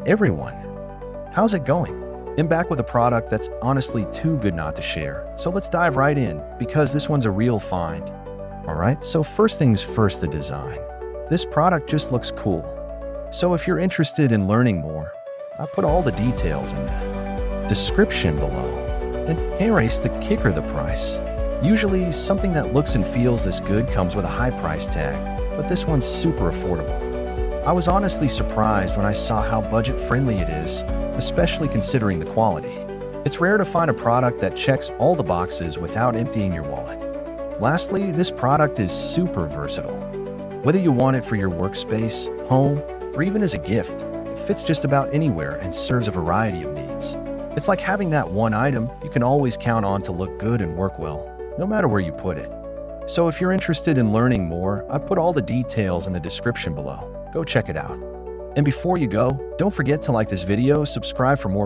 everyone! How's it going? I'm back with a product that's honestly too good not to share. So let's dive right in, because this one's a real find. Alright, so first things first, the design. This product just looks cool. So if you're interested in learning more, I'll put all the details in the description below. And hey, race the kicker, the price. Usually, something that looks and feels this good comes with a high price tag, but this one's super affordable. I was honestly surprised when I saw how budget-friendly it is, especially considering the quality. It's rare to find a product that checks all the boxes without emptying your wallet. Lastly, this product is super versatile. Whether you want it for your workspace, home, or even as a gift, it fits just about anywhere and serves a variety of needs. It's like having that one item you can always count on to look good and work well, no matter where you put it. So if you're interested in learning more, I've put all the details in the description below. Go check it out. And before you go, don't forget to like this video, subscribe for more